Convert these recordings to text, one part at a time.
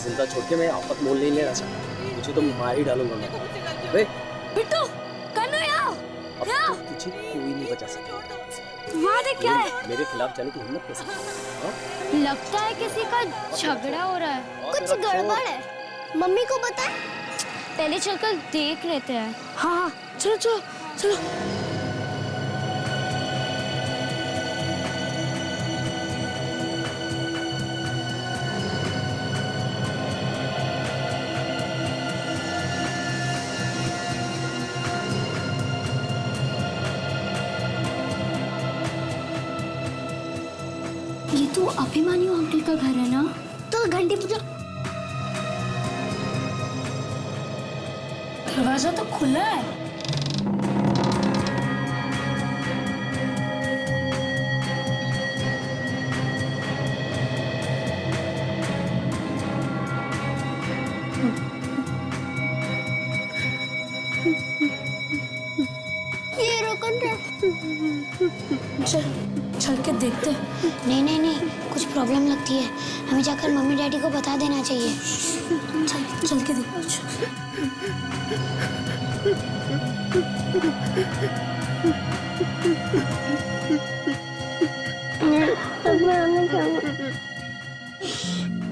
जिंदा छोड़ के मैं आफत मोल नहीं लेना चाहता। तुझे तो मार ही डालूंगा मैं। बे बिट्टू, कन्नू यहाँ अब तुझे कोई नहीं बचा सकेगा। वहाँ देख क्या है? मेरे खिलाफ जाने की हिम्मत कैसे? लगता है किसी का झगड़ा हो रहा है। कुछ गड़बड़ है, मम्मी को बताएं? पहले चलकर देख लेते हैं। हाँ, चलो चलो चलो। ये तो अभिमन्यु अंकल का घर है ना? तो घंटी बजा। दरवाजा तो खुला है। ये रोकन रे। चल चल के देखते हैं। नहीं नहीं नहीं, कुछ प्रॉब्लम लगती है, हमें जाकर मम्मी डैडी को बता देना चाहिए। चल चल के देखते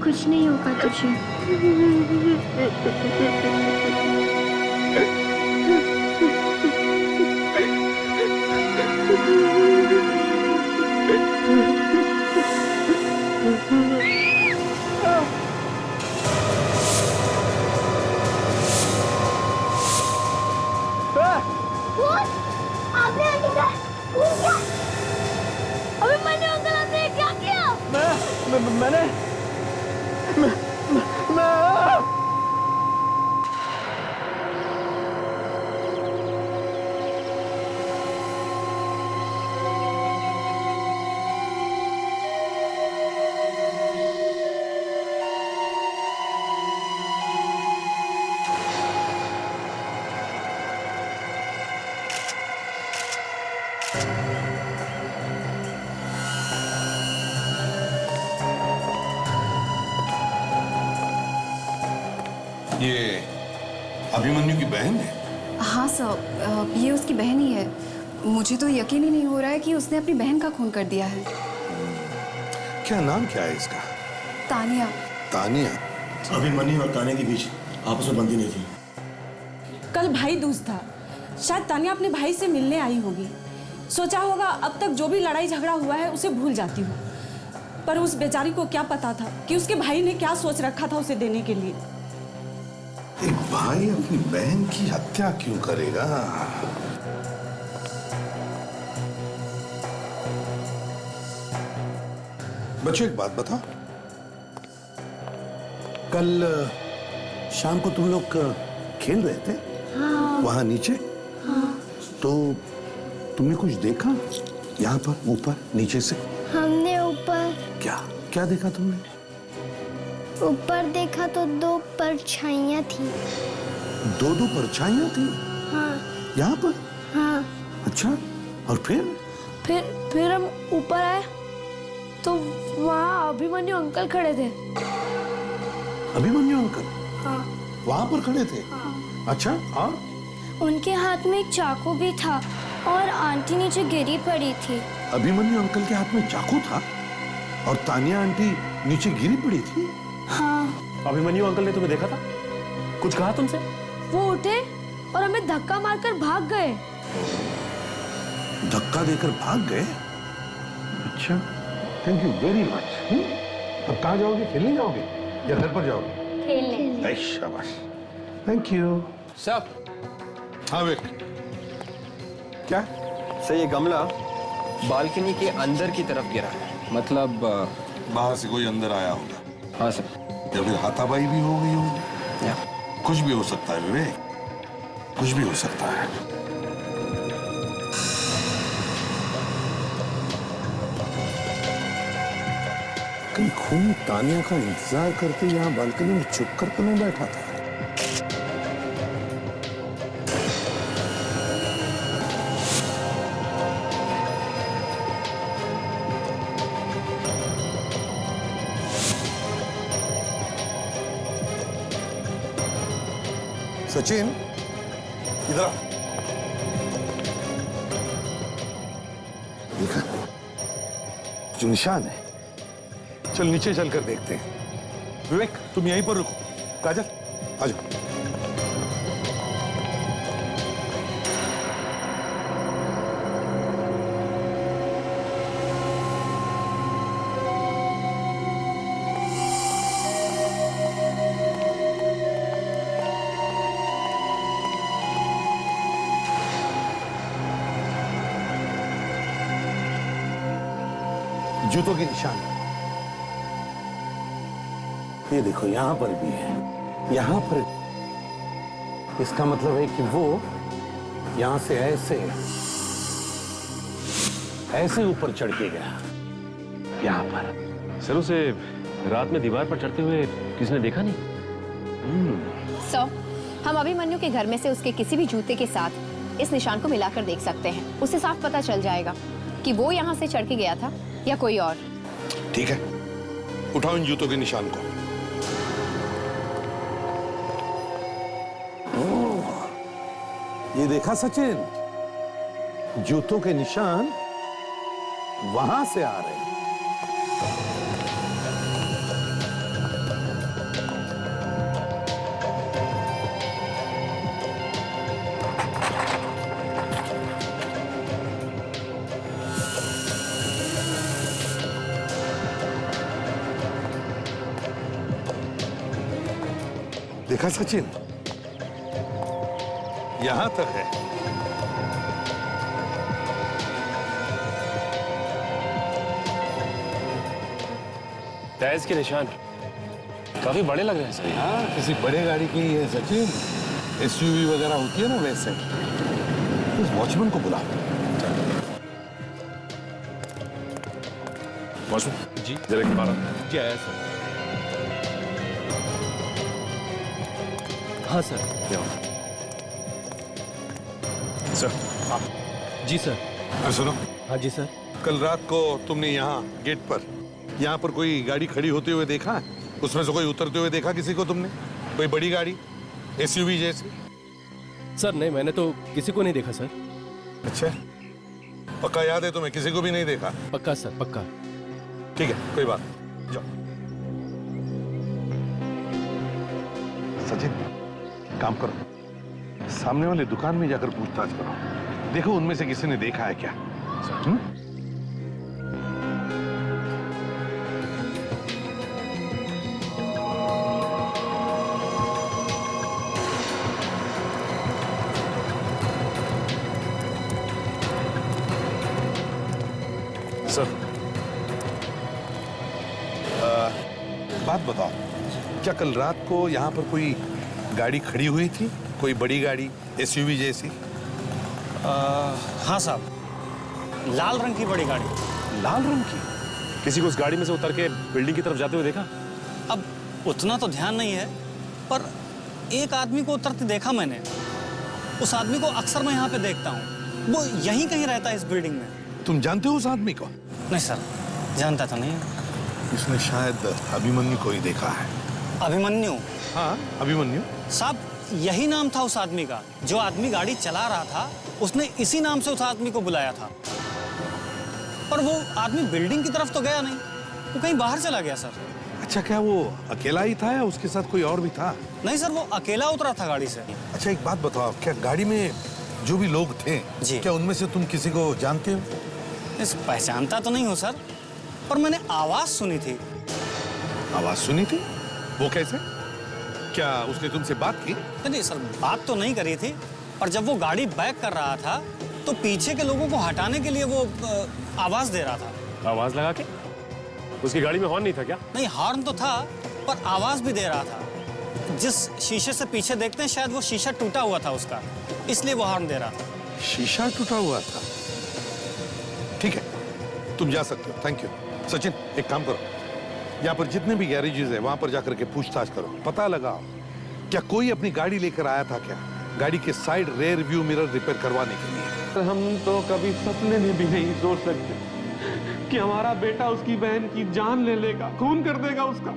कुछ नहीं होगा तुझे। आपने आंटी का खून किया? अभिमन्यु अंकल, आपने क्या किया? मैंने ये अभिमन्यु की बहन है? हाँ सर, ये उसकी बहन ही है। मुझे तो यकीन ही नहीं हो रहा है कि उसने अपनी बहन का खून कर दिया है। क्या नाम क्या है इसका? तानिया। तानिया? अभिमन्यु और तानिया के बीच आपस में बनती नहीं थी। कल भाई दूज था, शायद तानिया अपने भाई से मिलने आई होगी। सोचा होगा अब तक जो भी लड़ाई झगड़ा हुआ है उसे भूल जाती हूँ, पर उस बेचारी को क्या पता था कि उसके भाई ने क्या सोच रखा था उसे देने के लिए। एक भाई अपनी बहन की हत्या क्यों करेगा? बच्चों एक बात बताओ, कल शाम को तुम लोग खेल रहे थे? हाँ। वहां नीचे? हाँ। तो तुमने कुछ देखा यहाँ पर ऊपर नीचे से? हमने ऊपर क्या क्या देखा तुमने? ऊपर देखा तो दो परछाइयाँ थी। दो परछाइयाँ थी? हाँ। यहाँ पर? हाँ। अच्छा, और फिर हम ऊपर आए तो वहाँ अभिमन्यु अंकल खड़े थे। अभिमन्यु अंकल? हाँ। वहां पर खड़े थे? हाँ। अच्छा, और? उनके हाथ में एक चाकू भी था और आंटी नीचे गिरी पड़ी थी। अभिमन्यु अंकल के हाथ में चाकू था और तानिया आंटी नीचे गिरी पड़ी थी? हाँ। अभिमन्यु अंकल ने तुम्हें देखा था? कुछ कहा तुमसे? वो उठे और हमें धक्का मारकर भाग गए। धक्का देकर भाग गए? अच्छा, थैंक यू वेरी मच। अब कहाँ जाओगे? खेलने जाओगे या घर पर जाओगे? खेलने। शाबाश, थैंक यू। सर। हाँ विक, क्या? सर ये गमला बालकनी के अंदर की तरफ गिरा है, मतलब बाहर से कोई अंदर आया होगा। हाँ सर। या फिर हाथापाई भी हो गई होगी। कुछ भी हो सकता है विवेक, कुछ भी हो सकता है। कहीं खून तानिया का इंतजार करते यहाँ बालकनी में चुप कर तो नहीं बैठा था? सचिन, इधर आ। देखा जो निशान है, चल नीचे चलकर देखते हैं। विवेक, तुम यहीं पर रुको। काजल, आ जाओ। जूतों के निशान ये देखो, यहां पर भी है, यहां पर। इसका मतलब है कि वो यहां से ऐसे ऊपर चढ़ के गया, यहां पर। सर, उसे रात में दीवार पर चढ़ते हुए किसने देखा नहीं? सर, हम अभिमन्यु के घर में से उसके किसी भी जूते के साथ इस निशान को मिलाकर देख सकते हैं। उससे साफ पता चल जाएगा कि वो यहाँ से चढ़ के गया था या कोई और। ठीक है, उठाओ इन जूतों के निशान को। ये देखा सचिन, जूतों के निशान वहां से आ रहे हैं। देखा सचिन, यहां तक है। टायर्स के निशान काफी बड़े लग रहे हैं सर। हाँ, किसी बड़े गाड़ी की है सचिन। एसयूवी वगैरह होती है ना, वैसे। उस वॉचमैन को बुला। वॉचमैन जी, जरा के बाहर जी। आया सर। हाँ सर। सर, आप। जी सर। सुनो। हाँ जी सर। कल रात को तुमने यहाँ गेट पर, यहाँ पर कोई गाड़ी खड़ी होते हुए देखा है? उसमें से कोई उतरते हुए देखा किसी को तुमने? कोई बड़ी गाड़ी, एसयूवी जैसी? सर नहीं, मैंने तो किसी को नहीं देखा सर। अच्छा, पक्का याद है तुम्हें? किसी को भी नहीं देखा? पक्का सर, पक्का। ठीक है, कोई बात नहीं, जाओ। सचिन, काम करो, सामने वाले दुकान में जाकर पूछताछ करो। देखो उनमें से किसी ने देखा है क्या? सर, बात बताओ, क्या कल रात को यहाँ पर कोई गाड़ी खड़ी हुई थी? कोई बड़ी गाड़ी, एसयूवी जैसी? हाँ साहब, लाल रंग की बड़ी गाड़ी। लाल रंग की? किसी को उस गाड़ी में से उतर के बिल्डिंग की तरफ जाते हुए देखा? अब उतना तो ध्यान नहीं है, पर एक आदमी को उतरते देखा मैंने। उस आदमी को अक्सर मैं यहाँ पे देखता हूँ। वो यहीं कहीं रहता है, इस बिल्डिंग में। तुम जानते हो उस आदमी को? नहीं सर, जानता तो नहीं। इसने शायद अभिमन्यु को ही देखा है। अभिमन्यु? हाँ, अभिमन्यु। साहब, यही नाम था उस आदमी का। जो आदमी गाड़ी चला रहा था, उसने इसी नाम से उस आदमी को बुलाया था। पर वो आदमी बिल्डिंग की तरफ तो गया नहीं, वो कहीं बाहर चला गया सर। अच्छा, क्या वो अकेला ही था या उसके साथ कोई और भी था? नहीं सर, वो अकेला उतरा था गाड़ी से। अच्छा, एक बात बताओ, क्या गाड़ी में जो भी लोग थे जी, क्या उनमें से तुम किसी को जानते हो? पहचानता तो नहीं हो सर, पर मैंने आवाज सुनी थी। आवाज सुनी थी? वो कैसे? क्या उसने तुमसे बात की? नहीं सर, बात तो नहीं करी थी, पर जब वो गाड़ी बैक कर रहा था तो पीछे के लोगों को हटाने के लिए वो आवाज दे रहा था। आवाज लगा के? उसकी गाड़ी में हॉर्न नहीं था क्या? नहीं, हॉर्न तो था, पर आवाज भी दे रहा था। जिस शीशे से पीछे देखते हैं, शायद वो शीशा टूटा हुआ था उसका, इसलिए वो हॉर्न दे रहा था। शीशा टूटा हुआ था? ठीक है, तुम जा सकते हो। Thank you. सचिन, एक काम करो, यहाँ पर जितने भी गैरेजेस है वहां पर जाकर के पूछताछ करो, पता लगाओ क्या कोई अपनी गाड़ी लेकर आया था क्या, गाड़ी के side rear view mirror repair करवाने के लिए। हम तो कभी सपने में भी नहीं सोच सकते कि हमारा बेटा उसकी बहन की जान ले लेगा, खून कर देगा उसका।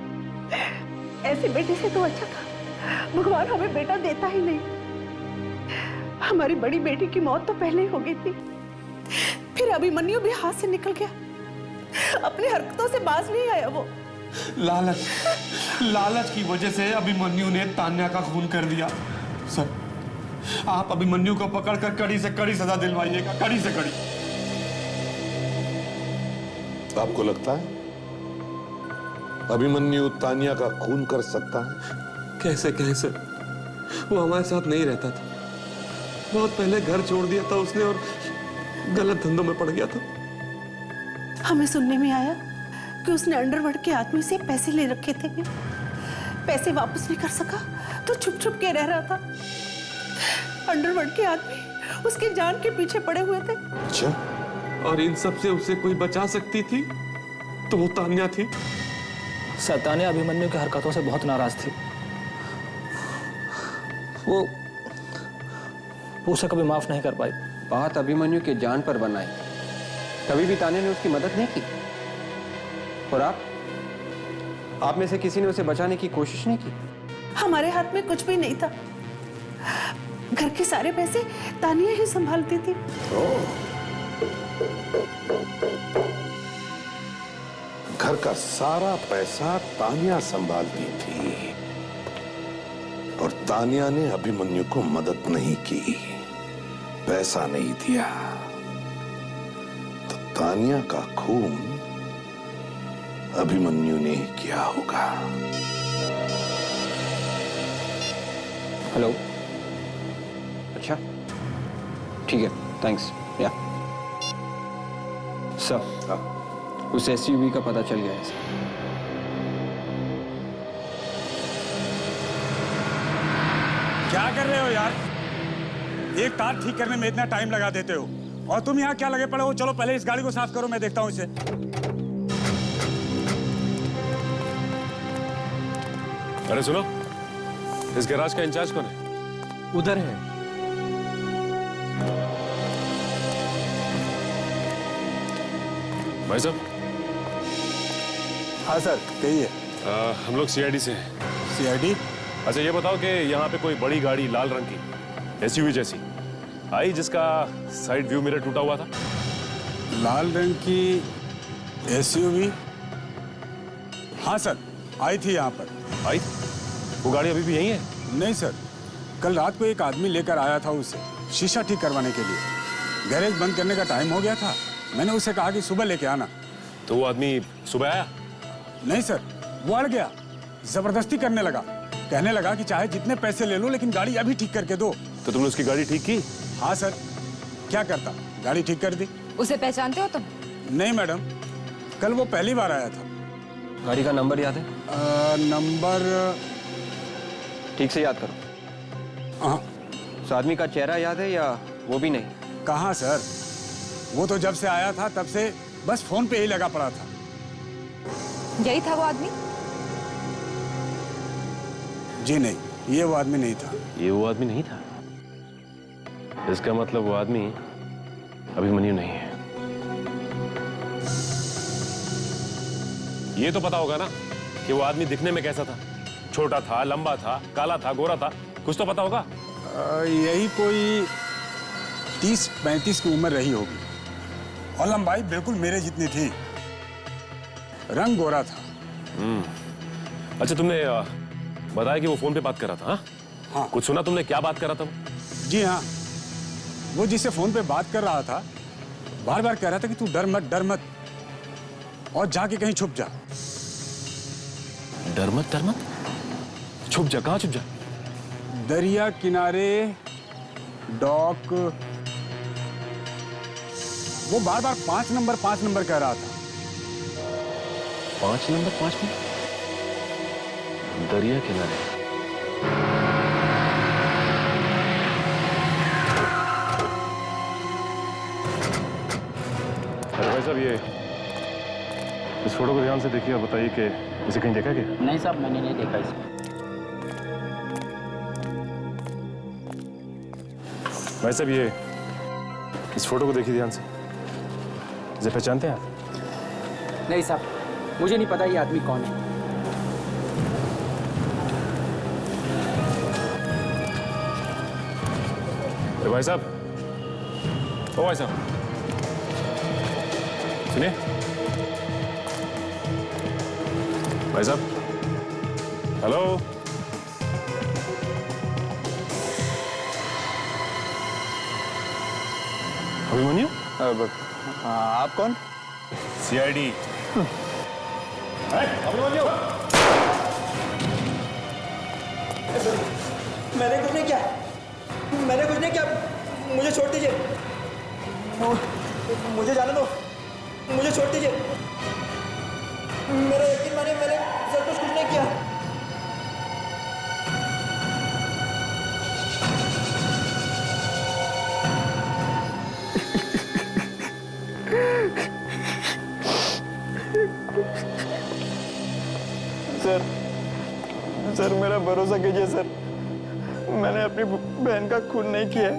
ऐसे बेटे से तो अच्छा था भगवान हमें बेटा देता ही नहीं। हमारी बड़ी बेटी की मौत तो पहले ही हो गई थी, फिर अभिमन्यु भी हाथ से निकल गया। अपनी हरकतों से बाज नहीं आया वो। लालच की वजह से अभिमन्यु ने तान्या का खून कर दिया। सर, आप अभिमन्यु को पकड़कर कड़ी से कड़ी सजा दिलवाइएगा, कड़ी से कड़ी। आपको लगता है अभिमन्यु तान्या का खून कर सकता है? कैसे सर, वो हमारे साथ नहीं रहता था। बहुत पहले घर छोड़ दिया था उसने और गलत धंधों में पड़ गया था। हमें सुनने में आया कि उसने अंडरवर्ल्ड के आदमी से पैसे ले रखे थे, पैसे वापस नहीं कर सका तो छुप छुप के रह रहा था। अंडरवर्ल्ड के आदमी उसकी जान के पीछे पड़े हुए थे। अच्छा, और इन सब से उसे कोई बचा सकती थी तो वो तान्या थी। सर, तान्या अभिमन्यु की हरकतों से बहुत नाराज थी। वो उसे कभी माफ नहीं कर पाई। बात अभिमन्यु के जान पर बनाई, कभी भी तान्या ने उसकी मदद नहीं की। और आप में से किसी ने उसे बचाने की कोशिश नहीं की? हमारे हाथ में कुछ भी नहीं था, घर के सारे पैसे तानिया ही संभालती थी। घर का सारा पैसा तान्या संभालती थी और तान्या ने अभिमन्यु को मदद नहीं की, पैसा नहीं दिया। तो तान्या का खून अभिमन्यु ने किया होगा। हेलो, अच्छा ठीक है, थैंक्स। या सर, उस एसयूवी का पता चल गया है। क्या कर रहे हो यार? एक तार ठीक करने में इतना टाइम लगा देते हो और तुम यहाँ क्या लगे पड़े हो? चलो पहले इस गाड़ी को साफ करो, मैं देखता हूँ इसे। अरे सुनो, इस गैराज का इंचार्ज कौन है? उधर है। भाई साहब। हाँ सर, कहिए। हम लोग सीआईडी से हैं। सीआईडी? अच्छा ये बताओ कि यहाँ पे कोई बड़ी गाड़ी लाल रंग की एसयूवी जैसी आई जिसका साइड व्यू मिरर टूटा हुआ था? लाल रंग की एसयूवी? हाँ सर, आई थी यहाँ पर। आई? वो गाड़ी अभी भी यहीं है? नहीं सर, कल रात को एक आदमी लेकर आया था उसे शीशा ठीक करवाने के लिए। गैरेज बंद करने का टाइम हो गया था, मैंने उसे कहा कि सुबह लेके आना। तो वो आदमी सुबह आया? नहीं सर, वो अड़ गया, जबरदस्ती करने लगा, कहने लगा कि चाहे जितने पैसे ले लो लेकिन गाड़ी अभी ठीक करके दो। तो तुमने उसकी गाड़ी ठीक की? हाँ सर, क्या करता, गाड़ी ठीक कर दी। उसे पहचानते हो तुम? नहीं मैडम, कल वो पहली बार आया था। गाड़ी का नंबर याद है? नंबर ठीक से याद करो। हाँ। उस आदमी का चेहरा याद है या वो भी नहीं? कहाँ सर, वो तो जब से आया था तब से बस फोन पे ही लगा पड़ा था। यही था वो आदमी? जी नहीं, ये वो आदमी नहीं था। ये वो आदमी नहीं था? इसका मतलब वो आदमी अभिमन्यु नहीं है। ये तो पता होगा ना कि वो आदमी दिखने में कैसा था? छोटा था, लंबा था, काला था, गोरा था, कुछ तो पता होगा। यही कोई 30-35 की उम्र रही होगी और लंबाई बिल्कुल मेरे जितनी थी, रंग गोरा था। अच्छा, तुमने बताया कि वो फोन पे बात कर रहा था? हाँ। कुछ सुना तुमने, क्या बात कर रहा था? जी हाँ, वो जिससे फोन पे बात कर रहा था बार बार कह रहा था कि तू डर मत और जाके कहीं छुप जा। डर मत? छुप जा? कहाँ छुप जा? दरिया किनारे, डॉक। वो बार बार 5 नंबर कह रहा था। 5 नंबर? दरिया किनारे। अरे भाई साहब, ये इस फोटो को ध्यान से देखिए और बताइए कि इसे कहीं देखा क्या? नहीं साहब, मैंने नहीं देखा इसे। भाई साहब, ये इस फोटो को देखिए ध्यान से। इसे पहचानते हैं आप? नहीं साहब, मुझे नहीं पता ये आदमी कौन है। अरे भाई साहब, ओ भाई साहब, सुनिए भाई साहब, हेलो। अभिमन्यु? आप कौन? सीआईडी। अभिमन्यु, मैंने कुछ नहीं किया, मैंने कुछ नहीं किया, मुझे छोड़ दीजिए, मुझे जाने दो, मुझे छोड़ दीजिए, मेरा यकीन मानिए, मैंने सर कुछ नहीं किया। सर मेरा भरोसा कीजिए सर, मैंने अपनी बहन का खून नहीं किया है।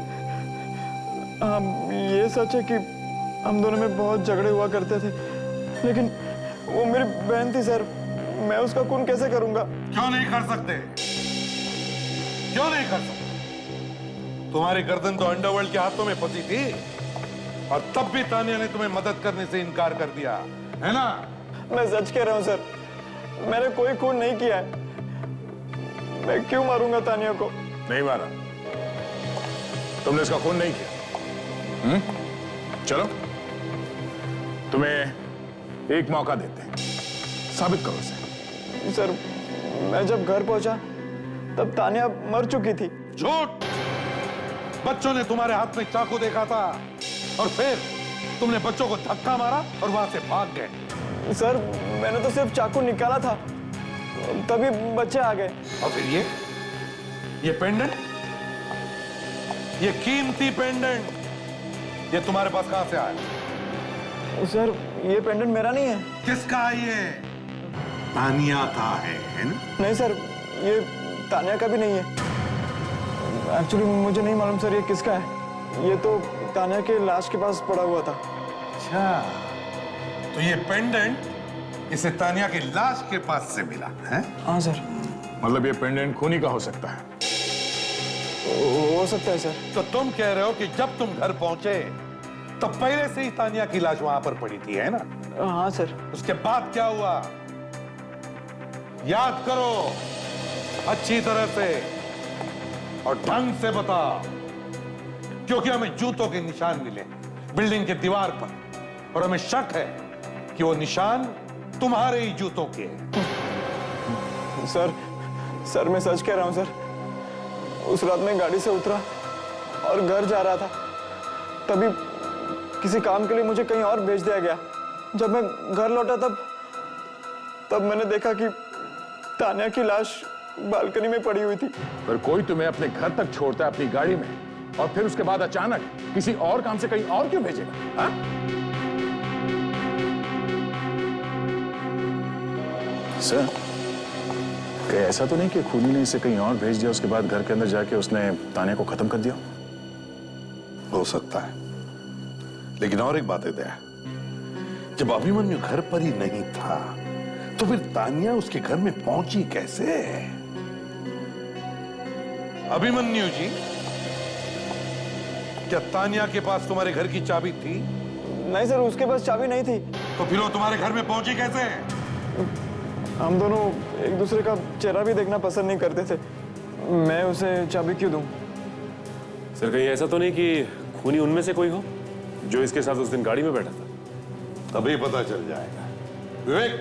हाँ, ये सच है कि हम दोनों में बहुत झगड़े हुआ करते थे, लेकिन वो मेरी बहन थी सर, मैं उसका खून कैसे करूंगा? क्यों नहीं कर सकते? क्यों नहीं कर सकते? तुम्हारी गर्दन तो अंडरवर्ल्ड के हाथों में फंसी थी और तब भी तानिया ने तुम्हें मदद करने से इनकार कर दिया, है ना? मैं सच कह रहा हूँ सर, मैंने कोई खून नहीं किया है। मैं क्यों मारूंगा तानिया को? नहीं मारा, तुमने इसका खून नहीं किया। चलो, तुम्हें एक मौका देते हैं, साबित करो इसे। सर, मैं जब घर पहुंचा तब तानिया मर चुकी थी। झूठ! बच्चों ने तुम्हारे हाथ में चाकू देखा था और फिर तुमने बच्चों को धक्का मारा और वहां से भाग गए। सर, मैंने तो सिर्फ चाकू निकाला था, तभी बच्चे आ गए। और फिर ये पेंडेंट, ये कीमती पेंडेंट, ये तुम्हारे पास कहां से आया? सर, ये पेंडेंट मेरा नहीं है। किसका है ये? तानिया का है ना? नहीं सर, ये तानिया का भी नहीं है। एक्चुअली मुझे नहीं मालूम सर ये किसका है। ये तो तानिया के लाश के पास पड़ा हुआ था। अच्छा, तो ये पेंडेंट इसे तानिया की लाश के पास से मिला है? हाँ सर। मतलब ये पेंडेंट खूनी का हो सकता है? हो सकता है सर। तो तुम कह रहे हो कि जब तुम घर पहुंचे तब पहले से ही तानिया की लाश वहां पर पड़ी थी, है ना? हाँ सर। उसके बाद क्या हुआ? याद करो अच्छी तरह से और ढंग से बता, क्योंकि हमें जूतों के निशान मिले बिल्डिंग के दीवार पर और हमें शक है कि वो निशान तुम्हारे ही जूतों के हैं। सर मैं सच कह रहा हूं सर। उस रात मैं गाड़ी से उतरा और घर जा रहा था, तभी किसी काम के लिए मुझे कहीं और भेज दिया गया। जब मैं घर लौटा तब मैंने देखा कि तानिया की लाश बालकनी में पड़ी हुई थी। पर कोई तुम्हें अपने घर तक छोड़ता है अपनी गाड़ी में और फिर उसके बाद अचानक किसी और काम से कहीं और क्यों भेजेगा? हाँ? सर, क्या ऐसा तो नहीं कि खूनी ने इसे कहीं और भेज दिया, उसके बाद घर के अंदर जाके उसने तानिया को खत्म कर दिया? हो सकता है, लेकिन और एक बात है दया, जब अभिमन्यु घर पर ही नहीं था तो फिर तानिया उसके घर में पहुंची कैसे? अभिमन्यु जी, क्या तानिया के पास तुम्हारे घर की चाबी थी? नहीं सर, उसके पास चाबी नहीं थी। तो फिर वो तुम्हारे घर में पहुंची कैसे? हम दोनों एक दूसरे का चेहरा भी देखना पसंद नहीं करते थे, मैं उसे चाबी क्यों दूं? सर, कहीं ऐसा तो नहीं कि खूनी उनमें से कोई हो जो इसके साथ उस दिन गाड़ी में बैठा था? तभी पता चल जाएगा। विवेक,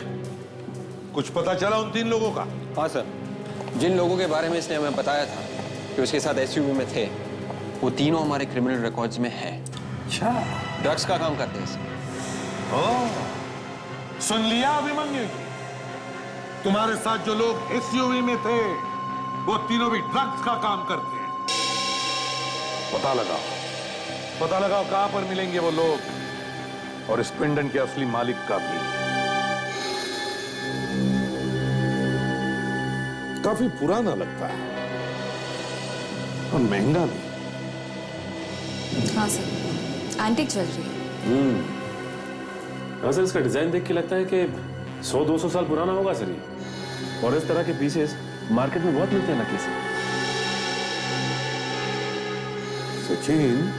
कुछ पता चला उन 3 लोगों का? हाँ सर, जिन लोगों के बारे में इसने हमें बताया था कि उसके साथ एसयूवी में थे, वो तीनों हमारे क्रिमिनल रिकॉर्ड्स में हैं। अच्छा, ड्रग्स का काम करते हैं सर। सुन लिया अभिमन्यु जी, तुम्हारे साथ जो लोग एसयूवी में थे वो तीनों भी ड्रग्स का काम करते हैं। पता लगाओ कहां पर मिलेंगे वो लोग और इस पेंडेंट के असली मालिक का भी। काफी पुराना लगता है और महंगा भी। हाँ सर, एंटीक ज्वेलरी। हाँ सर, इसका डिजाइन देख के लगता है कि 100-200 साल पुराना होगा सर ये। और इस तरह के पीसेस मार्केट में बहुत मिलते हैं नकली से। सचिन,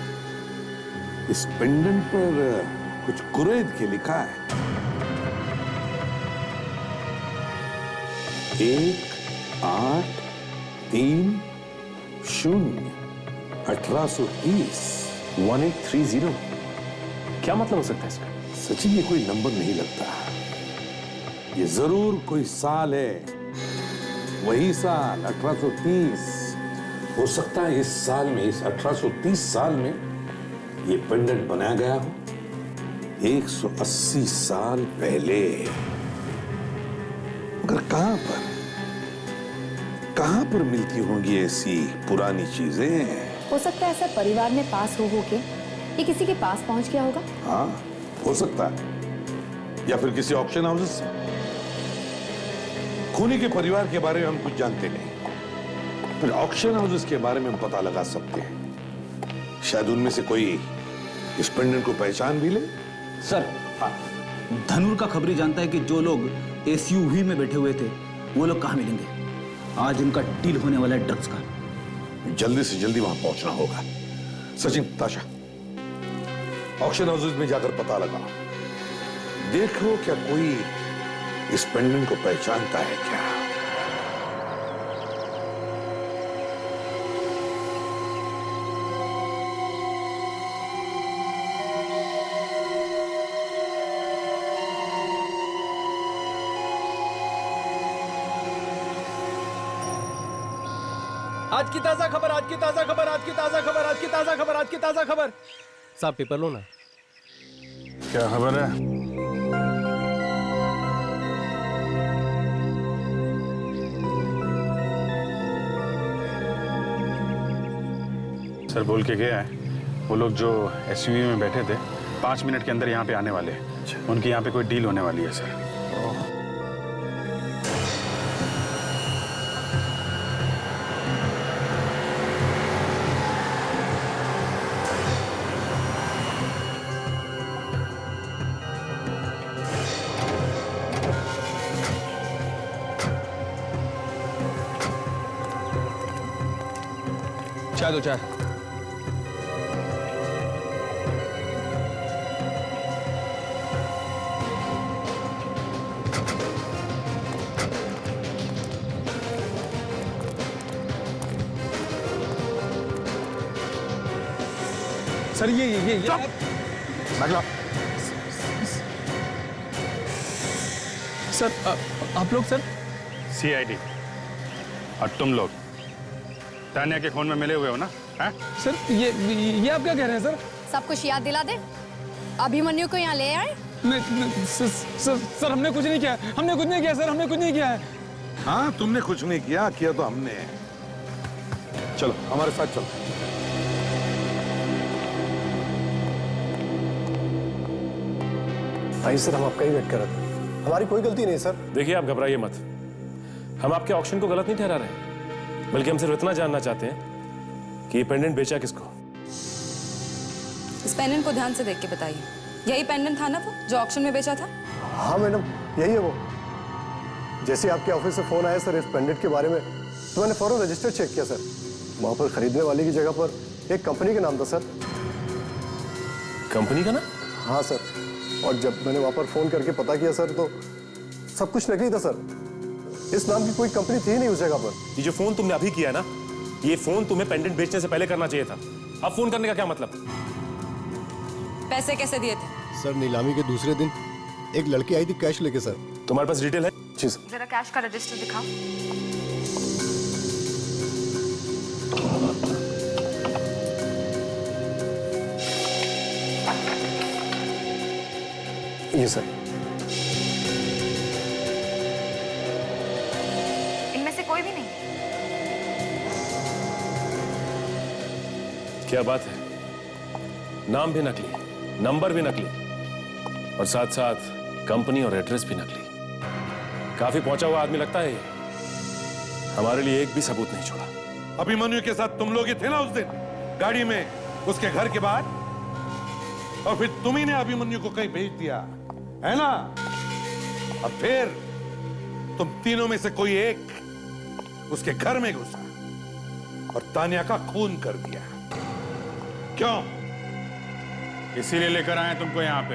इस पेंडेंट पर कुछ कुरैद के लिखा है। 1830 1830। क्या मतलब हो सकता है इसका? सचिन, ये कोई नंबर नहीं लगता, ये जरूर कोई साल है, वही साल 1830। हो सकता है इस साल में, इस 1830 साल में ये पेंडेंट बनाया गया हो 180 साल पहले। मगर कहां पर मिलती होंगी ऐसी पुरानी चीजें? हो सकता है ऐसा परिवार में पास हो के ये किसी के पास पहुंच गया होगा। हाँ, हो सकता है, या फिर किसी ऑक्शन हाउस से। खूनी के परिवार के बारे में हम कुछ जानते नहीं, फिर ऑक्शन हाउसेस के बारे में हम पता लगा सकते हैं। शायद उनमें से कोई इस पेंडेंट को पहचान भी ले। सर, धनुर का खबरी जानता है कि जो लोग एसयूवी में बैठे हुए थे वो लोग कहां मिलेंगे। आज उनका डील होने वाला है ड्रग्स का। जल्दी से जल्दी वहां पहुंचना होगा। सचिन, ताशा, ऑक्शन हाउसेस में जाकर पता लगाओ, देखो क्या कोई इस पेंडेंट को पहचानता है क्या। आज की ताजा खबर, आज की ताजा खबर, आज की ताजा खबर, आज की ताजा खबर, आज की ताजा खबर। साहब पेपर लो ना। क्या खबर है? सर बोल के गया है, वो लोग जो एसयूवी में बैठे थे 5 मिनट के अंदर यहाँ पे आने वाले हैं। उनकी यहाँ पे कोई डील होने वाली है सर। चाय दो, चाय। सर ये अगला। सर आप लोग सर सीआईडी और तुम लोग तान्या के खून में मिले हुए हो ना? है? सर ये आप क्या कह रहे हैं सर? सब कुछ याद दिला दे। अभिमन्यु को यहाँ ले आए? नहीं सर हमने कुछ नहीं किया, हमने कुछ नहीं किया सर, हमने कुछ नहीं किया है। हाँ, तुमने कुछ नहीं किया, किया तो हमने। चलो हमारे साथ चलो। भाई सर, हम आपका ही वेट कर रहे थे, हमारी कोई गलती नहीं सर। देखिए, आप घबराइए मत, हम आपके ऑक्शन को गलत नहीं ठहरा रहे, बल्कि हम सिर्फ इतना जानना चाहते हैं कि ये पेंडेंट बेचा किसको। इस पेंडेंट को ध्यान से देख के बताइए, यही पेंडेंट था ना वो जो ऑक्शन में बेचा था? हाँ मैडम, यही है वो। जैसे आपके ऑफिस से फोन आया सर इस पेंडेंट के बारे में, तो मैंने फौरन रजिस्टर चेक किया सर। वहां पर खरीदने वाले की जगह पर एक कंपनी का नाम था सर। कंपनी का ना? हाँ सर, और जब मैंने वहां पर फोन करके पता किया सर, तो सब कुछ नकली था सर। इस नाम की कोई कंपनी थी नहीं उस जगह पर। ये जो फोन तुमने अभी किया ना, ये फोन तुम्हें पेंडेंट बेचने से पहले करना चाहिए था। अब फोन करने का क्या मतलब? पैसे कैसे दिए थे? सर नीलामी के दूसरे दिन एक लड़की आई थी कैश लेके सर। तुम्हारे पास डिटेल है? जी सर। जरा कैश का रजिस्टर दिखाओ। ये सर। इनमें से कोई भी नहीं? क्या बात है, नाम भी नकली, नंबर भी नकली, और साथ साथ कंपनी और एड्रेस भी नकली। काफी पहुंचा हुआ आदमी लगता है ये। हमारे लिए एक भी सबूत नहीं छोड़ा। अभिमन्यु के साथ तुम लोग ही थे ना उस दिन गाड़ी में, उसके घर के बाहर, और फिर तुम ही ने अभिमन्यु को कहीं भेज दिया है ना? अब फिर तुम तीनों में से कोई एक उसके घर में घुसा और तान्या का खून कर दिया। क्यों? इसीलिए लेकर आए तुमको यहाँ पे।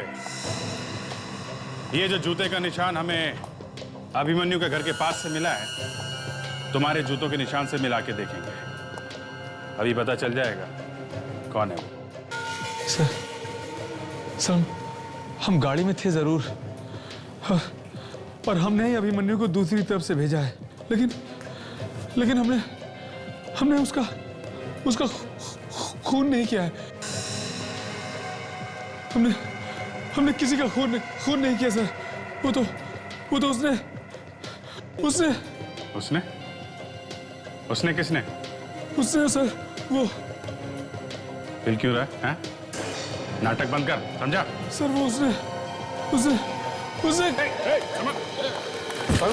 ये जो जूते का निशान हमें अभिमन्यु के घर के पास से मिला है, तुम्हारे जूतों के निशान से मिला के देखेंगे। अभी पता चल जाएगा कौन है वो। सर हम गाड़ी में थे जरूर, पर हमने ही अभिमन्यु को दूसरी तरफ से भेजा है। लेकिन हमने उसका खून नहीं किया है। हमने किसी का खून नहीं किया सर। वो तो उसने किसने? उसने सर वो। हिल क्यों रहा है? नाटक बंद कर, समझा? सर वो उसने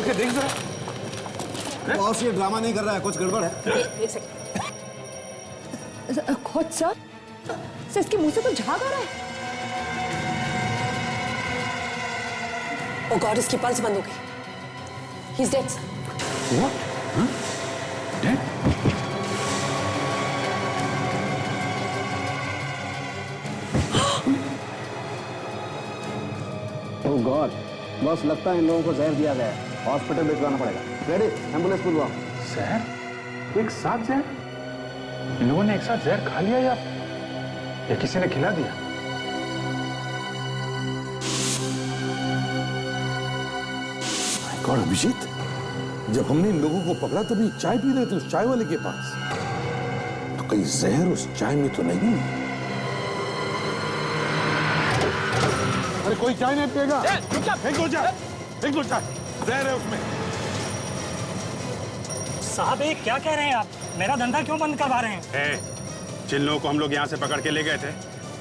के देख जरा। बॉस ये ड्रामा नहीं कर रहा है, कुछ गड़बड़ है। एक सेकंड। खुद सर इसके मुंह से तो झाग आ रहा है। ओ गॉड, इसकी पल्स बंद हो गई। He is dead sir. What? Huh? Dead? Oh God, boss लगता है इन लोगों को जहर दिया गया है। हॉस्पिटल भिजवाना पड़ेगा। रेडी, एम्बुलेंस बुलवाओ। जहर? एक साथ जहर? इन लोगों ने एक साथ जहर खा लिया या किसी ने खिला दिया? कौन? अभिजीत, जब हमने इन लोगों को पकड़ा तभी चाय पी रहे थे उस चाय वाले के पास। तो कहीं जहर उस चाय में तो नहीं? अरे कोई चाय नहीं पिएगा। फेंक दो चाय, जहर है उसमें। साहब ये क्या कह रहे हैं आप? मेरा धंधा क्यों बंद करवा रहे हैं? जिन लोगों को हम लोग यहाँ से पकड़ के ले गए थे,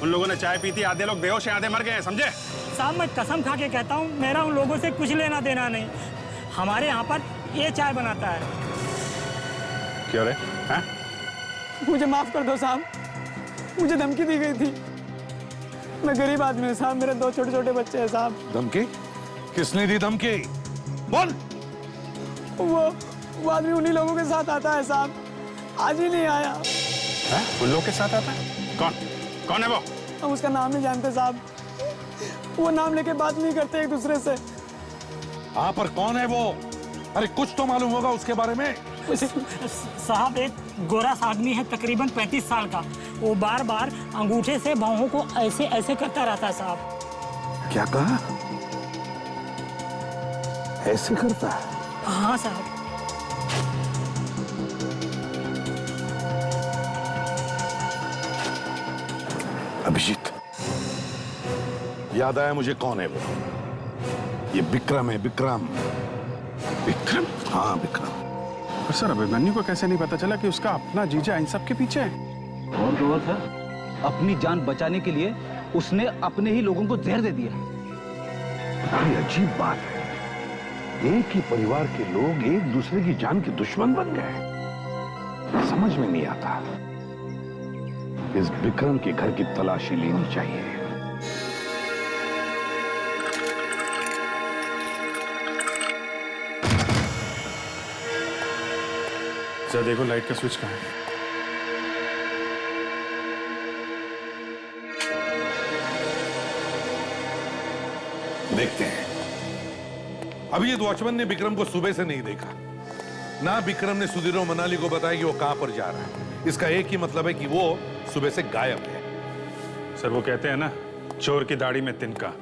उन लोगों ने चाय पी थी, आधे लोग बेहोश हैं, आधे मर गए, समझे? साहब मैं कसम खा के कहता हूँ, मेरा उन लोगों से कुछ लेना देना नहीं। हमारे यहाँ पर ये चाय बनाता है। क्यों रे? हैं? मुझे माफ कर दो साहब, मुझे धमकी दी गई थी। मैं गरीब आदमी हूँ साहब, मेरे 2 छोटे बच्चे हैं साहब। धमकी? किसने दी धमकी? बोल। वो आदमी उन्हीं लोगों के साथ आता है साहब, आज ही नहीं आया। हैं? उन लोगों के साथ आता है? कौन है वो? हम उसका नाम नहीं जानते साहब, वो नाम लेके बात नहीं करते एक दूसरे से। हाँ, पर कौन है वो? अरे कुछ तो मालूम होगा उसके बारे में। साहब एक गोरा सा आदमी है, तकरीबन 35 साल का। वो बार बार अंगूठे से बाहों को ऐसे ऐसे करता रहता है साहब। क्या कहा? ऐसे करता है? हाँ साहब। अभिजीत, याद आया मुझे कौन है वो। ये विक्रम है, विक्रम। हाँ विक्रम। पर सर अभिमन्यु को कैसे नहीं पता चला कि उसका अपना जीजा इन सब के पीछे है? और तो और सर, अपनी जान बचाने के लिए उसने अपने ही लोगों को जहर दे दिया। बड़ी अजीब बात है, एक ही परिवार के लोग एक दूसरे की जान के दुश्मन बन गए। समझ में नहीं आता। इस विक्रम के घर की तलाशी लेनी चाहिए। सर देखो लाइट का स्विच कहाँ है? देखते हैं। अभी ये वॉचमैन ने विक्रम को सुबह से नहीं देखा, ना विक्रम ने सुधीर और मनाली को बताया कि वो कहां पर जा रहा है। इसका एक ही मतलब है कि वो सुबह से गायब है। सर वो कहते हैं ना, चोर की दाढ़ी में तिनका।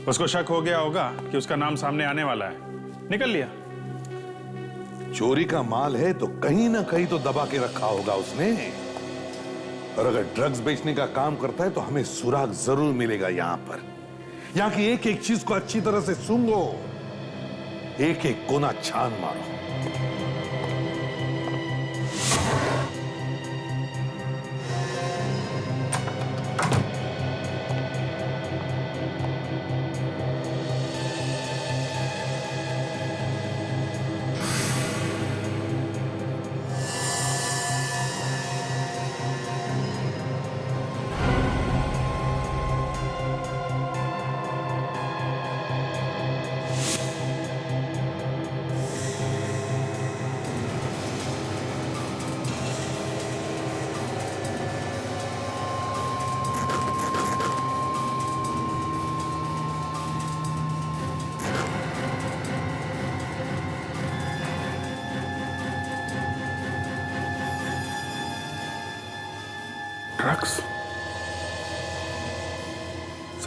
उसको शक हो गया होगा कि उसका नाम सामने आने वाला है, निकल लिया। चोरी का माल है तो कहीं ना कहीं तो दबा के रखा होगा उसने। और अगर ड्रग्स बेचने का काम करता है तो हमें सुराग जरूर मिलेगा। यहां पर यहां की एक एक चीज को अच्छी तरह से सूंघो, एक एक कोना छान मारो।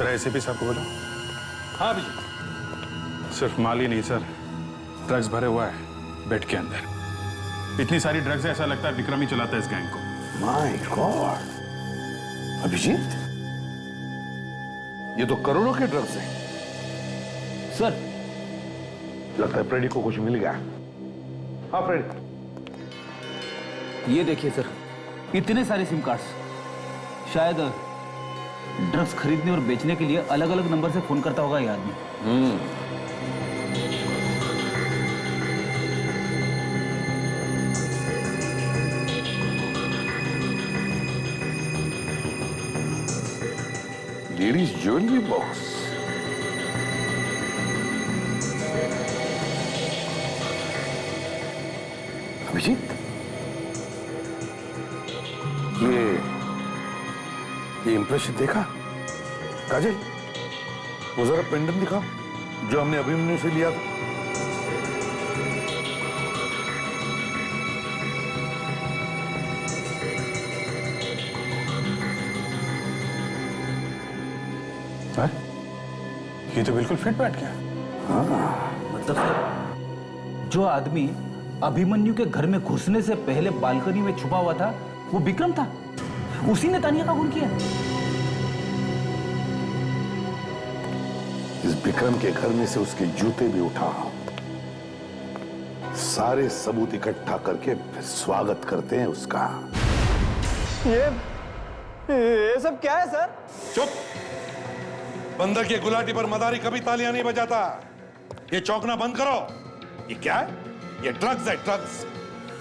सर एसीपी साहब को बोलो। हाँ अभिजीत। सिर्फ माल ही नहीं सर, ड्रग्स भरे हुआ है बेड के अंदर। इतनी सारी ड्रग्स है, ऐसा लगता है विक्रम ही चलाता है इस गैंग को। माय गॉड, अभिजीत, ये तो करोड़ों के ड्रग्स हैं। सर, लगता है फ्रेडी को कुछ मिल गया। हाँ फ्रेडी, ये देखिए सर, इतने सारे सिम कार्ड्स। शायद ड्रग्स खरीदने और बेचने के लिए अलग अलग नंबर से फोन करता होगा ये आदमी। Ladies jewellery box. अभिजीत, ये इंप्रेशन देखा? काजल, वो जरा पेंडेंट दिखाओ जो हमने अभिमन्यु से लिया था। ये तो बिल्कुल फिट बैठ गया। मतलब सर, जो आदमी अभिमन्यु के घर में घुसने से पहले बालकनी में छुपा हुआ था, वो विक्रम था। उसी ने तानिया का खून किया। इस विक्रम के घर में से उसके जूते भी उठा, सारे सबूत इकट्ठा करके फिर स्वागत करते हैं उसका। ये सब क्या है सर? चुप! बंदर के गुलाटी पर मदारी कभी तालियां नहीं बजाता। ये चौंकना बंद करो। ये क्या है? ये ड्रग्स है, ड्रग्स,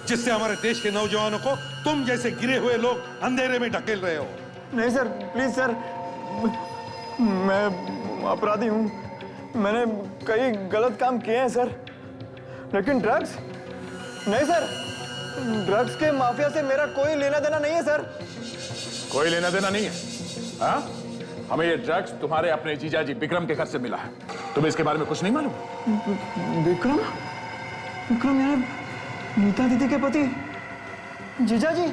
जिससे हमारे देश के नौजवानों को तुम जैसे गिरे हुए लोग अंधेरे में ढकेल रहे हो। नहीं सर, प्लीज सर, मैं अपराधी हूँ। मैंने कई गलत काम किए हैं सर, लेकिन ड्रग्स नहीं सर। ड्रग्स के माफिया से मेरा कोई लेना देना नहीं है सर। कोई लेना देना नहीं है? हाँ? हमें ये ड्रग्स तुम्हारे अपने जीजाजी विक्रम के घर से मिला है। तुम्हें इसके बारे में कुछ नहीं मालूम? विक्रम? विक्रम यार नीता दीदी के पति? जीजाजी?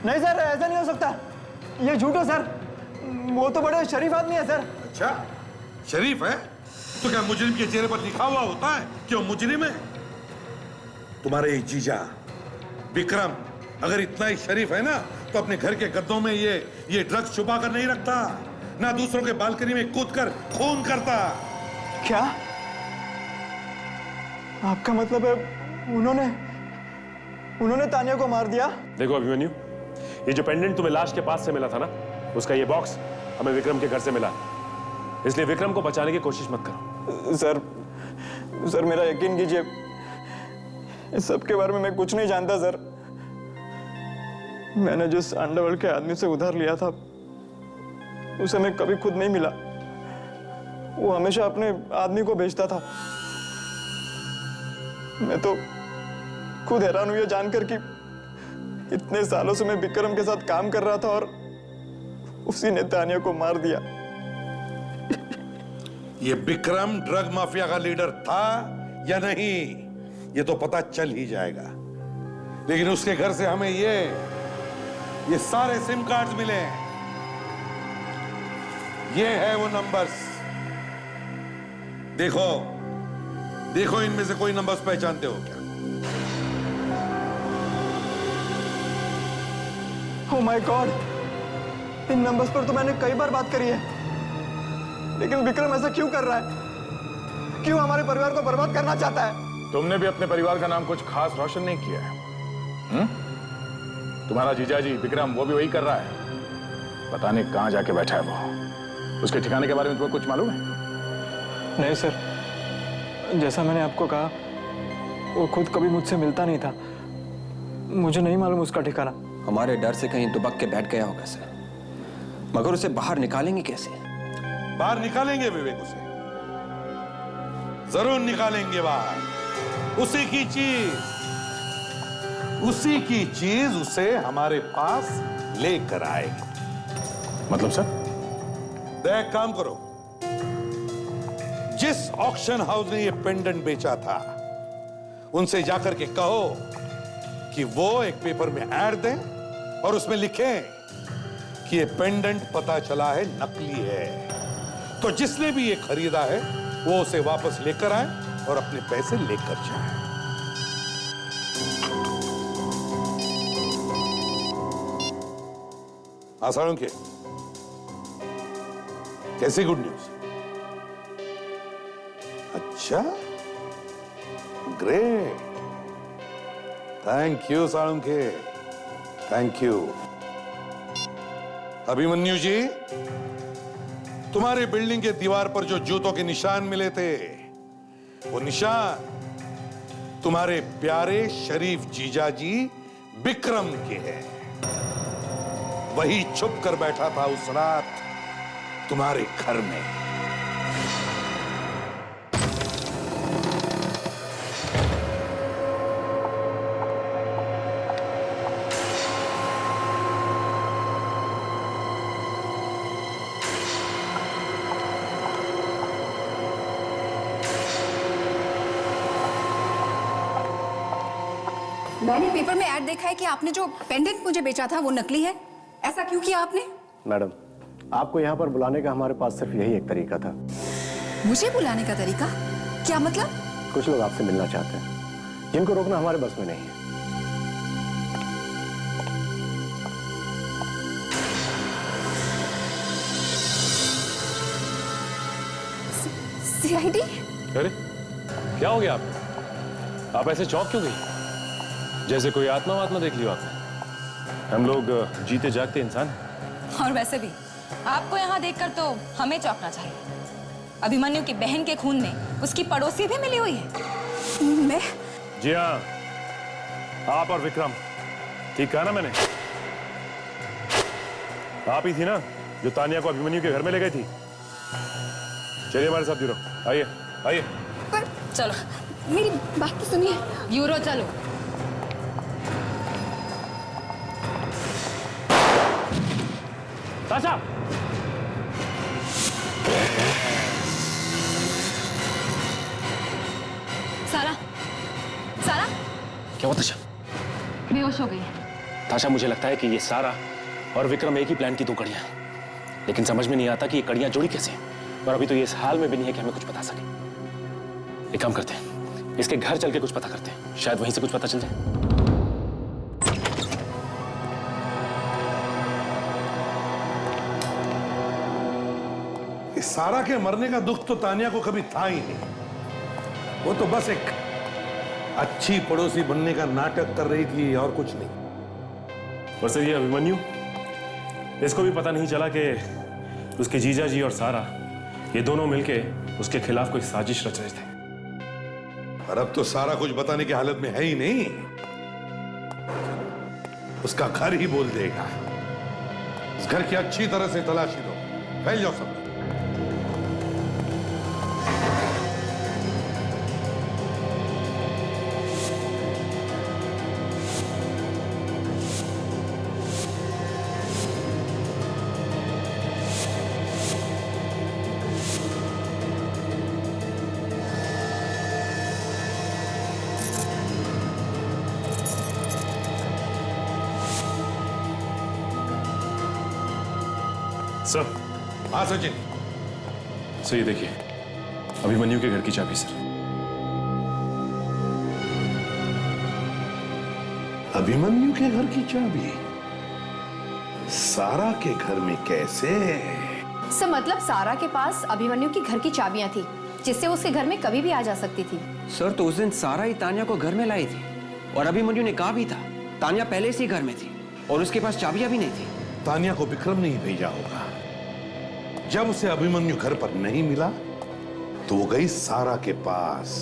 नहीं सर, ऐसा नहीं हो सकता। ये झूठ है सर। वो तो बड़े शरीफ आदमी है सर। अच्छा, शरीफ है? तो क्या मुजरिम के चेहरे पर लिखा हुआ होता है कि वो मुजरिम है? तुम्हारे जीजा विक्रम अगर इतना ही शरीफ है ना, तो अपने घर के गद्दों में ये ड्रग्स छुपा कर नहीं रखता, ना दूसरों के बालकनी में कूदकर खून करता। क्या आपका मतलब है उन्होंने तानिया को मार दिया? देखो अभिमन्यु, ये जो पेंडेंट तुम्हें लाश के पास से मिला था ना, उसका ये बॉक्स हमें विक्रम के घर से मिला। इसलिए विक्रम को बचाने की कोशिश मत करो। सर मेरा यकीन कीजिए, इस सब के बारे में मैं कुछ नहीं जानता सर। मैंने जिस अंडरवर्ल्ड के आदमी से उधार लिया था, उसे मैं कभी खुद नहीं मिला। वो हमेशा अपने आदमी को भेजता था। मैं तो खुद हैरान हुई जानकर कि इतने सालों से मैं विक्रम के साथ काम कर रहा था और उसी ने तानिया को मार दिया। ये विक्रम ड्रग माफिया का लीडर था या नहीं, ये तो पता चल ही जाएगा। लेकिन उसके घर से हमें ये सारे सिम कार्ड्स मिले हैं। ये है वो नंबर्स। देखो इनमें से कोई नंबर्स पहचानते हो क्या? Oh my God, in numbers पर तो मैंने कई बार बात करी है, लेकिन विक्रम ऐसा क्यों कर रहा है? क्यों हमारे परिवार को बर्बाद करना चाहता है? तुमने भी अपने परिवार का नाम कुछ खास रोशन नहीं किया है। तुम्हारा जीजाजी विक्रम वो भी वही कर रहा है। पता नहीं कहां जाके बैठा है वो। उसके ठिकाने के बारे में तुम्हें कुछ मालूम है? नहीं सर, जैसा मैंने आपको कहा, वो खुद कभी मुझसे मिलता नहीं था। मुझे नहीं मालूम उसका ठिकाना। हमारे डर से कहीं दुबक के बैठ गया होगा सर, मगर उसे बाहर निकालेंगे कैसे? बाहर निकालेंगे विवेक, उसे जरूर निकालेंगे बाहर। उसी की चीज उसे हमारे पास लेकर आएगी। मतलब सर? देख, काम करो, जिस ऑक्शन हाउस ने ये पेंडेंट बेचा था, उनसे जाकर के कहो कि वो एक पेपर में ऐड दें और उसमें लिखें कि ये पेंडेंट पता चला है नकली है। तो जिसने भी ये खरीदा है वो उसे वापस लेकर आए और अपने पैसे लेकर जाए। आसानों के कैसी गुड न्यूज? अच्छा, great, thank you Salunkhe, thank you. Abhimanyu ji, तुम्हारे बिल्डिंग के दीवार पर जो जूतों के निशान मिले थे, वो निशान तुम्हारे प्यारे शरीफ जीजाजी विक्रम के हैं। वही छुप कर बैठा था उस रात तुम्हारे घर में। मैंने पेपर में ऐड देखा है कि आपने जो पेंडेंट मुझे बेचा था वो नकली है। ऐसा क्यों किया आपने? मैडम, आपको यहाँ पर बुलाने का हमारे पास सिर्फ यही एक तरीका था। मुझे बुलाने का तरीका? क्या मतलब? कुछ लोग आपसे मिलना चाहते हैं, जिनको रोकना हमारे बस में नहीं है। सीआईडी? अरे क्या हो गया आपको? आप ऐसे चौंक क्यों गई? जैसे कोई आत्मा देख लियो आपने। हम लोग जीते जागते इंसान। और वैसे भी आपको यहाँ देखकर तो हमें चौंकना चाहिए। अभिमन्यु की बहन के खून में उसकी पड़ोसी भी मिली हुई है। मैं? जी हाँ, आप और विक्रम। ठीक कहा ना मैंने? आप ही थी ना जो तानिया को अभिमन्यु के घर में ले गई थी। चलिए हमारे साथ ब्यूरो, आइए आइए। पर चलो, मेरी बात तो सुनिए। ब्यूरो चलो। ताशा! सारा, सारा? क्या हुआ ताशा? बेहोश हो गई। ताशा, मुझे लगता है कि ये सारा और विक्रम एक ही प्लान की दो कड़ियां, लेकिन समझ में नहीं आता कि ये कड़ियां जुड़ी कैसे हैं। और अभी तो ये इस हाल में भी नहीं है कि हमें कुछ बता सके। एक काम करते हैं, इसके घर चल के कुछ पता करते हैं, शायद वहीं से कुछ पता चल जाए। सारा के मरने का दुख तो तानिया को कभी था ही नहीं। वो तो बस एक अच्छी पड़ोसी बनने का नाटक कर रही थी और कुछ नहीं। और सर ये अभिमन्यु, इसको भी पता नहीं चला कि उसके जीजा जी और सारा ये दोनों मिलके उसके खिलाफ कोई साजिश रच रहे थे। और अब तो सारा कुछ बताने की हालत में है ही नहीं। उसका घर ही बोल देगा। इस घर की अच्छी तरह से तलाशी दो। फैल जाओ सब। सर। हाँ सचिन। सर ये देखिए, अभिमन्यु के घर की चाबी सर। अभिमन्यु के घर की चाबी सारा के घर में कैसे? सर मतलब सारा के पास अभिमन्यु की घर की चाबियां थी, जिससे उसके घर में कभी भी आ जा सकती थी। सर तो उस दिन सारा ही तानिया को घर में लाई थी, और अभिमन्यु ने कहा भी था तानिया पहले से ही घर में थी और उसके पास चाबियां भी नहीं थी। तानिया को विक्रम ने ही भेजा होगा। जब उसे अभिमन्यु घर पर नहीं मिला तो वो गई सारा के पास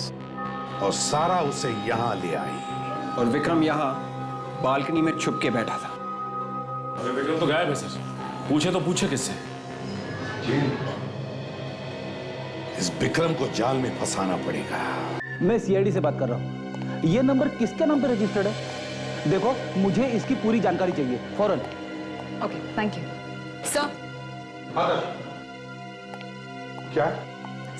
और सारा उसे यहां ले आई। और विक्रम यहां बालकनी में छुप के बैठा था। अरे विक्रम तो गायब है सर। पूछे तो पूछे किससे? इस विक्रम को जाल में फंसाना पड़ेगा। मैं सीआईडी से बात कर रहा हूँ। ये नंबर किसके नाम पे रजिस्टर्ड है? देखो, मुझे इसकी पूरी जानकारी चाहिए फौरन। Okay, thank you sir. क्या?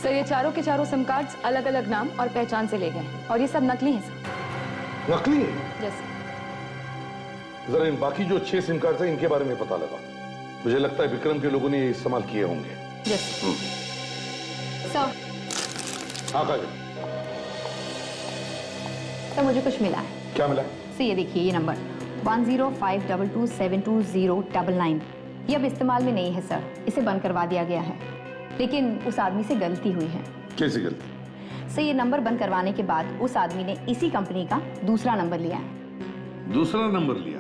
सर ये चारों के चारों सिम कार्ड्स अलग अलग नाम और पहचान से ले गए हैं और ये सब नकली हैं सर। नकली? यस। जरा इन बाकी जो 6 सिम कार्ड हैं इनके बारे में पता लगा। मुझे लगता है विक्रम के लोगों ने ये इस्तेमाल किए होंगे। यस। सर हाँ काजल, सर मुझे कुछ मिला है। क्या मिला? सर ये देखिए, ये नंबर 1052227209 ये अब इस्तेमाल में नहीं है सर, इसे बंद करवा दिया गया है। लेकिन उस आदमी से गलती हुई है। कैसी गलती? सर ये नंबर बंद करवाने के बाद उस आदमी ने इसी कंपनी का दूसरा नंबर लिया है। दूसरा नंबर लिया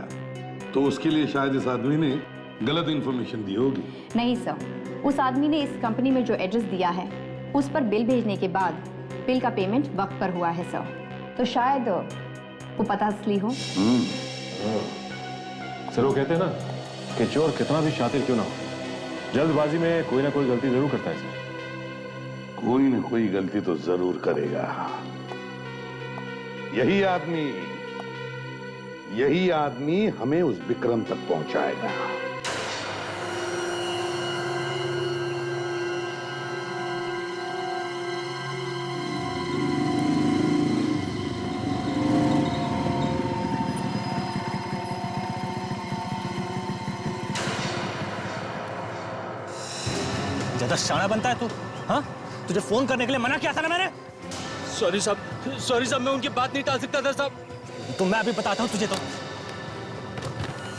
तो उसके लिए शायद इस आदमी ने गलत इंफॉर्मेशन दी होगी। नहीं सर, उस आदमी ने इस कंपनी में जो एड्रेस दिया है उस पर बिल भेजने के बाद बिल का पेमेंट वक्त पर हुआ है सर, तो शायद वो पता असली हो। सर वो कहते हैं ना कि चोर कितना भी शातिर क्यों ना हो, जल्दबाजी में कोई ना कोई गलती जरूर करता है सर। कोई ना कोई गलती तो जरूर करेगा। यही आदमी हमें उस विक्रम तक पहुंचाएगा। ज्यादा शाना बनता है तू, हाँ? तुझे फोन करने के लिए मना किया था ना मैंने। सॉरी साहब, मैं उनकी बात नहीं टाल सकता था साहब। तो मैं अभी बताता हूँ तुझे। तो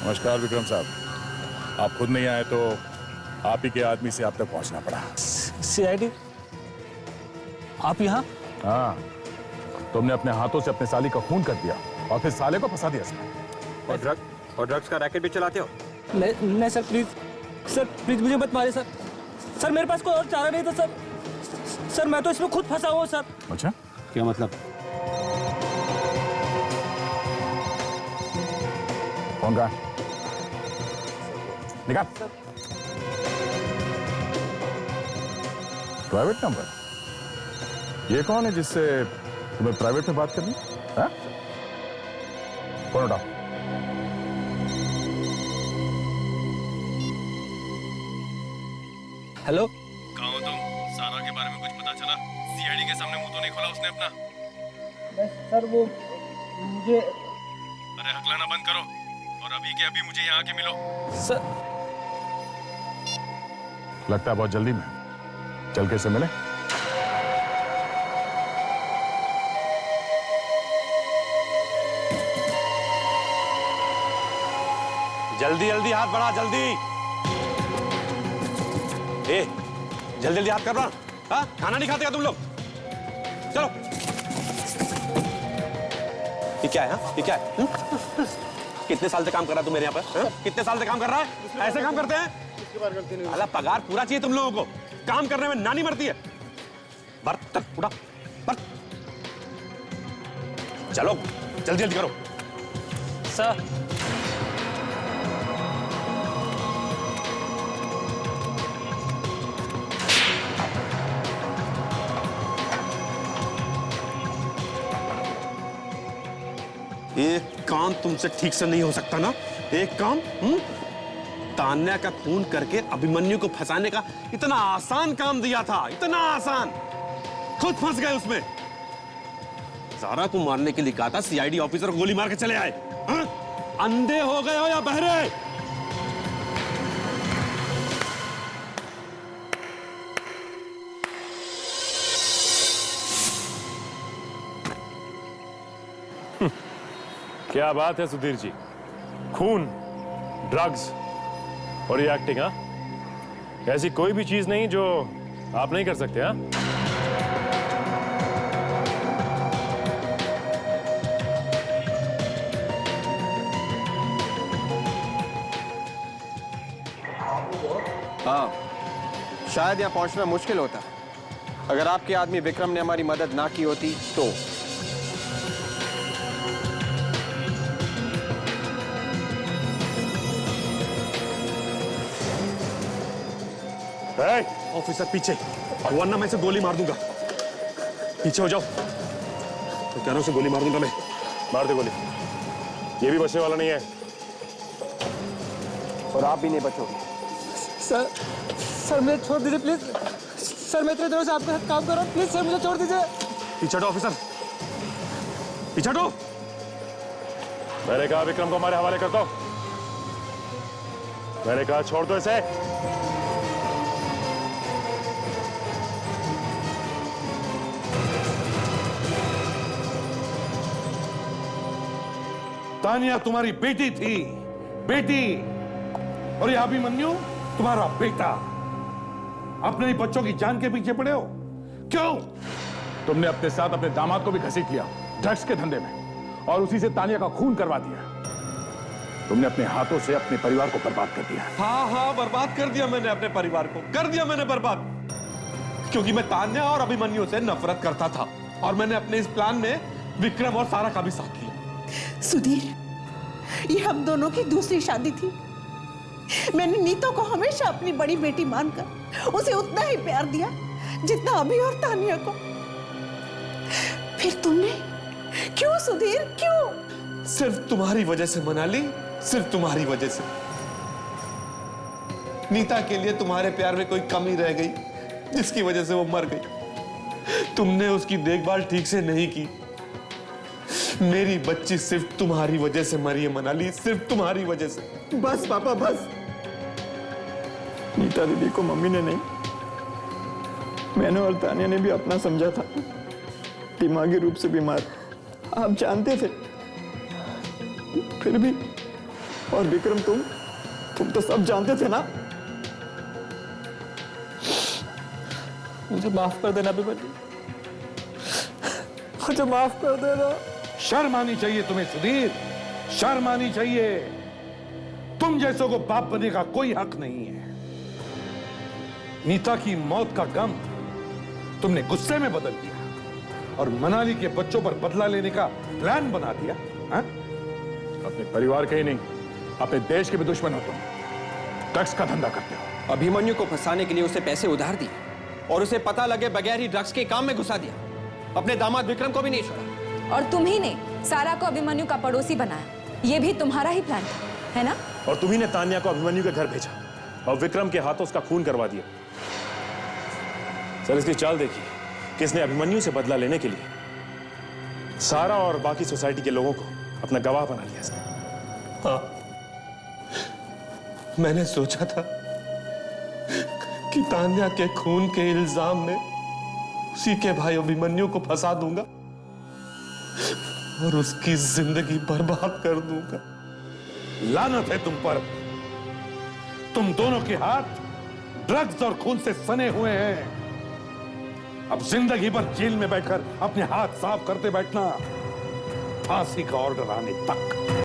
नमस्कार विक्रम साहब, आप खुद नहीं आए तो आप ही के आदमी से आप तक पहुंचना पड़ा। सीआईडी आप यहाँ? हाँ, तुमने अपने हाथों से अपने साली का खून कर दिया और फिर साले को फंसा दिया इसमें। और ड्रग्स का रैकेट भी चलाते हो? नहीं सर, प्लीज मुझे मत मारे सर। सर मेरे पास कोई और चारा नहीं था सर। सर मैं तो इसमें खुद फंसा हुआ सर। अच्छा, क्या मतलब? फोन कहाँ? निकाल। Private number? ये कौन है जिससे तुम्हें प्राइवेट में बात करनी? हाँ? फोन उठाओ। हेलो, कहाँ हो तुम? सारा के बारे में कुछ पता चला? सीआईडी के सामने मुंह तो नहीं खोला उसने अपना? सर वो मुझे, अरे हकलाना बंद करो और अभी के अभी मुझे यहाँ आके मिलो। सर लगता है बहुत जल्दी में, चल के से मिले। जल्दी जल्दी हाथ बढ़ा, जल्दी। ए, जल्दी जल्दी हाथ कर रहा। हाँ, खाना नहीं खाते क्या तुम लोग? चलो। ये क्या है? ये क्या है? कितने साल से काम कर रहा है तू मेरे यहाँ पर? कितने साल से काम कर रहा है? ऐसे काम करते हैं? अला पगार पूरा चाहिए तुम लोगों को। काम करने में नानी मरती है। बर्तन उठा, बर्तन। चलो जल्दी जल्दी करो। सर एक काम तुमसे ठीक से नहीं हो सकता ना? एक काम तान्या का खून करके अभिमन्यु को फंसाने का इतना आसान काम दिया था, इतना आसान, खुद फंस गए उसमें। ज़ारा को मारने के लिए कहा था, सीआईडी ऑफिसर को गोली मार के चले आए। हाँ? अंधे हो गए हो या बहरे? क्या बात है सुधीर जी, खून, ड्रग्स और ये एक्टिंग, हाँ? ऐसी कोई भी चीज नहीं जो आप नहीं कर सकते, हाँ? हाँ, शायद यहाँ पहुंचना मुश्किल होता अगर आपके आदमी विक्रम ने हमारी मदद ना की होती तो। ऑफिसर पीछे, वरना मैं इसे गोली मार दूंगा। पीछे हो जाओ। तो कह रहा हूं, उसे गोली मार दूंगा मैं। मार दे गोली, ये भी बचने वाला नहीं है। और आप भी नहीं बचोगे। सर मुझे छोड़ दीजिए प्लीज। सर मैं इतने दिनों से आपके साथ काम कर रहा हूँ, प्लीज सर मुझे छोड़ दीजिए। पीछे हटो ऑफिसर, पीछे हटो। मैंने कहा विक्रम को हमारे हवाले कर दो। मैंने कहा छोड़ दो इसे। तानिया तुम्हारी बेटी थी, बेटी, और ये अभिमन्यु तुम्हारा बेटा। अपने ही बच्चों की जान के पीछे पड़े हो, क्यों? तुमने अपने साथ अपने दामाद को भी घसीट लिया ड्रग्स के धंधे में, और उसी से तानिया का खून करवा दिया। तुमने अपने हाथों से अपने परिवार को बर्बाद कर दिया। हाँ, बर्बाद कर दिया मैंने अपने परिवार को, कर दिया मैंने बर्बाद, क्योंकि मैं तान्या और अभिमन्यु से नफरत करता था, और मैंने अपने इस प्लान में विक्रम और सारा का भी साथ लिया। सुधीर, ये हम दोनों की दूसरी शादी थी। मैंने नीतू को हमेशा अपनी बड़ी बेटी मानकर उसे उतना ही प्यार दिया जितना अभी और तानिया को। फिर तुमने क्यों सुधीर, क्यों? सिर्फ तुम्हारी वजह से मनाली, सिर्फ तुम्हारी वजह से। नीता के लिए तुम्हारे प्यार में कोई कमी रह गई जिसकी वजह से वो मर गई। तुमने उसकी देखभाल ठीक से नहीं की। मेरी बच्ची सिर्फ तुम्हारी वजह से मरी है मनाली, सिर्फ तुम्हारी वजह से। बस पापा बस। नीता दीदी को मम्मी ने नहीं, मैंने और तानिया ने भी अपना समझा था। दिमागी रूप से बीमार, आप जानते थे, फिर भी। और विक्रम, तुम तो सब जानते थे ना। मुझे माफ कर देना अभिमन्यु, मुझे माफ कर देना। शर्म आनी चाहिए तुम्हें सुधीर, शर्म आनी चाहिए। तुम जैसों को बाप बनने का कोई हक नहीं है। नीता की मौत का गम तुमने गुस्से में बदल दिया और मनाली के बच्चों पर बदला लेने का प्लान बना दिया। हा? अपने परिवार के ही नहीं, अपने देश के भी दुश्मन हो तुम। ड्रग्स का धंधा करते हो। अभिमन्यु को फंसाने के लिए उसे पैसे उधार दिए और उसे पता लगे बगैर ही ड्रग्स के काम में घुसा दिया। अपने दामाद विक्रम को भी नहीं छोड़ा। और तुम ही ने सारा को अभिमन्यु का पड़ोसी बनाया। ये भी तुम्हारा ही प्लान था, है ना? और तुम्ही ने तान्या को अभिमन्यु के घर भेजा और विक्रम के हाथों उसका खून करवा दिया। सर, इसकी चाल देखिए, किसने अभिमन्यु से बदला लेने के लिए सारा और बाकी सोसाइटी के लोगों को अपना गवाह बना लिया सर। हाँ, मैंने सोचा था कि तान्या के खून के इल्जाम में उसी के भाई अभिमन्यु को फंसा दूंगा और उसकी जिंदगी बर्बाद कर दूंगा। लानत है तुम पर। तुम दोनों के हाथ ड्रग्स और खून से सने हुए हैं। अब जिंदगी भर जेल में बैठकर अपने हाथ साफ करते बैठना, फांसी का ऑर्डर आने तक।